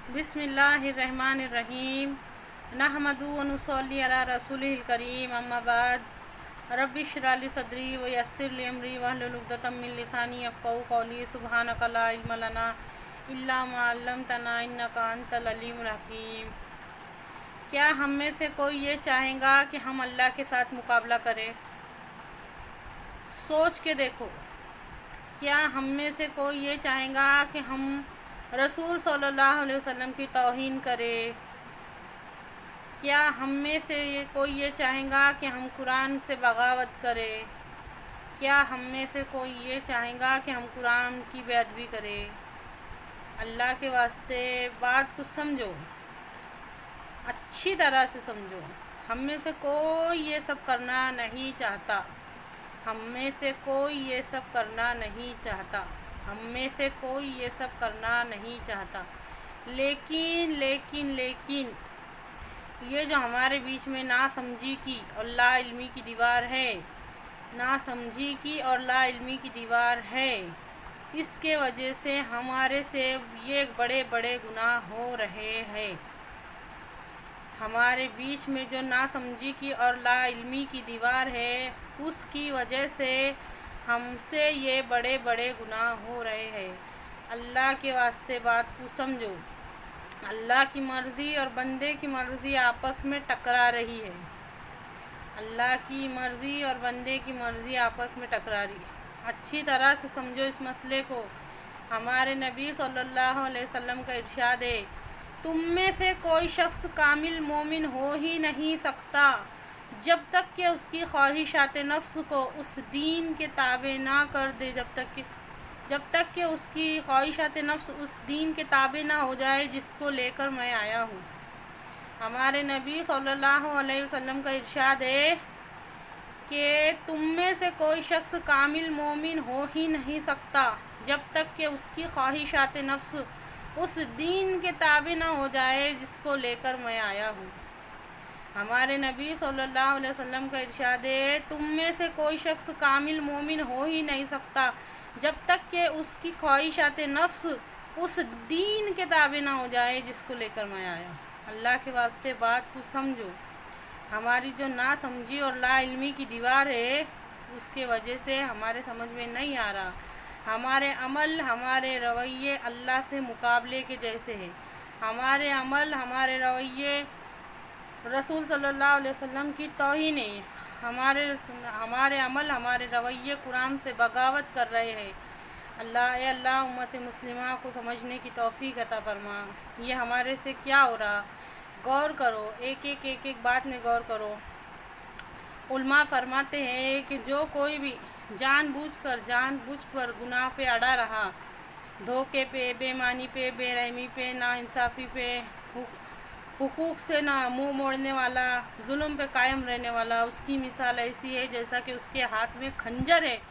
बिस्मिल्लाहिर्रहमानिर्रहीम नहमदु व नुसल्ली अला रसूलिल करीम अम्मा बाद रब्बि इश्रह ली सदरी व यस्सिर ली अमरी वहलुल उक़दतम मिन लिसानी यफ़क़हू क़ौली सुब्हानका ला इल्म लना इल्ला मा अल्लमतना इन्नका अंतल अलीमुल हकीम। क्या हम में से कोई ये चाहेगा कि हम अल्लाह के साथ मुकाबला करें? सोच के देखो, क्या हम में से कोई ये चाहेगा कि हम रसूल सल्लल्लाहु अलैहि वसल्लम की तौहीन करे? क्या हम में से कोई ये चाहेगा कि हम कुरान से बगावत करें? क्या हम में से कोई ये चाहेगा कि हम कुरान की बेअदबी करें? अल्लाह के वास्ते बात कुछ समझो, अच्छी तरह से समझो। हम में से कोई ये सब करना नहीं चाहता। हम में से कोई ये सब करना नहीं चाहता। हम में से कोई ये सब करना नहीं चाहता। लेकिन ये जो हमारे बीच में नासमझी की और लाइल्मी की दीवार है, नासमझी की और लाइल्मी की दीवार है, इसके वजह से हमारे से ये बड़े बड़े गुनाह हो रहे हैं। हमारे बीच में जो नासमझी की और लाइल्मी की दीवार है, उसकी वजह से हमसे ये बड़े बड़े गुनाह हो रहे हैं। अल्लाह के वास्ते बात को समझो। अल्लाह की मर्ज़ी और बंदे की मर्ज़ी आपस में टकरा रही है। अल्लाह की मर्ज़ी और बंदे की मर्ज़ी आपस में टकरा रही है। अच्छी तरह से समझो इस मसले को। हमारे नबी सल्लल्लाहु अलैहि वसल्लम का इरशाद है, तुम में से कोई शख्स कामिल मोमिन हो ही नहीं सकता जब तक कि उसकी ख्वाहिशात नफ्स को उस दीन के ताबे ना कर दे, जब तक कि उसकी ख्वाहिशात नफ्स उस दीन के ताबे ना हो जाए जिसको लेकर मैं आया हूँ। हमारे नबी सल्लल्लाहु अलैहि वसल्लम का इरशाद है कि तुम में से कोई शख्स कामिल मोमिन हो ही नहीं सकता जब तक कि उसकी ख्वाहिशात नफ्स उस दीन के ताबे ना हो जाए जिसको लेकर मैं आया हूँ। हमारे नबी सल्लल्लाहु अलैहि वसल्लम का इरशाद है, तुम में से कोई शख्स कामिल मोमिन हो ही नहीं सकता जब तक कि उसकी ख्वाहिशात नफ्स उस दीन के ताबे ना हो जाए जिसको लेकर मैं आया। अल्लाह के वास्ते बात को समझो। हमारी जो नासमझी और लाइल्मी की दीवार है, उसके वजह से हमारे समझ में नहीं आ रहा। हमारे अमल, हमारे रवैये अल्लाह से मुकाबले के जैसे है। हमारे अमल, हमारे रवैये रसूल सल्लल्लाहु अलैहि वसल्लम की तौहीन है। हमारे अमल, हमारे रवैये कुरान से बगावत कर रहे हैं। अल्लाह उम्मत मुस्लिमा को समझने की तौफीक अता फरमा। ये हमारे से क्या हो रहा, गौर करो। एक बात में गौर करो। उल्मा फरमाते हैं कि जो कोई भी जानबूझ कर गुनाह पे अड़ा रहा, धोखे पे, बेईमानी पे, बेरहमी पे, नाइंसाफ़ी पे, हुकूक से ना मुंह मोड़ने वाला, जुल्म पे कायम रहने वाला, उसकी मिसाल ऐसी है जैसा कि उसके हाथ में खंजर है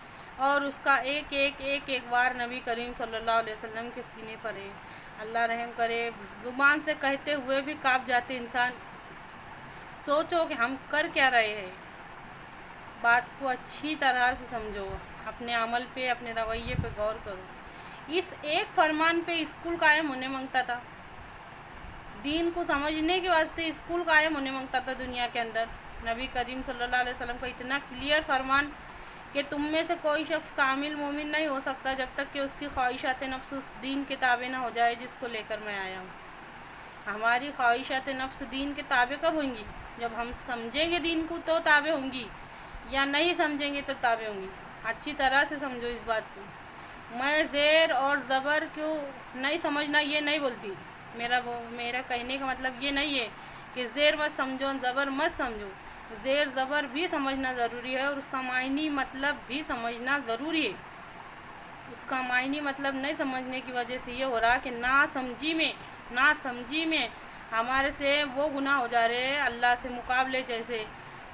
और उसका एक वार नबी करीम सल्लल्लाहु अलैहि वसल्लम के सीने पर है। अल्लाह रहम करे। ज़ुबान से कहते हुए भी काँप जाते इंसान। सोचो कि हम कर क्या रहे हैं। बात को अच्छी तरह से समझो। अपने अमल पे, अपने रवैये पे गौर करो। इस एक फरमान पे स्कूल कायम होने मांगता था। दीन को समझने के वास्ते स्कूल कायम होने मांगता था दुनिया के अंदर। नबी करीम सल्लल्लाहु अलैहि वसल्लम का इतना क्लियर फरमान कि तुम में से कोई शख्स कामिल मोमिन नहीं हो सकता जब तक कि उसकी ख्वाहिशात नफ्स उस दीन के ताबे ना हो जाए जिसको लेकर मैं आया हूँ। हमारी ख्वाहिशात नफ्स दीन के ताबे कब होंगी? जब हम समझेंगे दीन को तो ताबे होंगी, या नहीं समझेंगे तो ताबे होंगी। अच्छी तरह से समझो इस बात को। मैं ज़ेर और ज़बर क्यों नहीं समझना ये नहीं बोलती। मेरा कहने का मतलब ये नहीं है कि ज़ेर मत समझो, ज़बर मत समझो। ज़ेर ज़बर भी समझना ज़रूरी है और उसका मायनी मतलब भी समझना ज़रूरी है। उसका मायनी मतलब नहीं समझने की वजह से ये हो रहा कि नासमझी में हमारे से वो गुनाह हो जा रहे हैं अल्लाह से मुकाबले जैसे,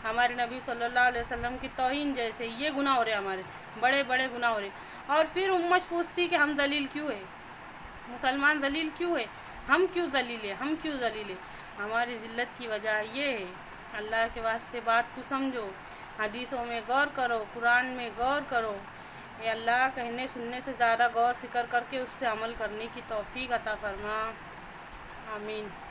हमारे नबी सल्लल्लाहु अलैहि वसल्लम की तौहीन जैसे। ये गुनाह हो रहे हैं हमारे से, बड़े बड़े गुनाह हो रहे हैं। और फिर उम्मत पूछती कि हम जलील क्यों है, मुसलमान जलील क्यों है, हम क्यों जलील है। हमारी ज़िल्लत की वजह ये है। अल्लाह के वास्ते बात को समझो। हदीसों में गौर करो, कुरान में गौर करो। ये अल्लाह कहने सुनने से ज़्यादा गौर फिक्र करके उस पर अमल करने की तौफीक अता फरमा। آمین.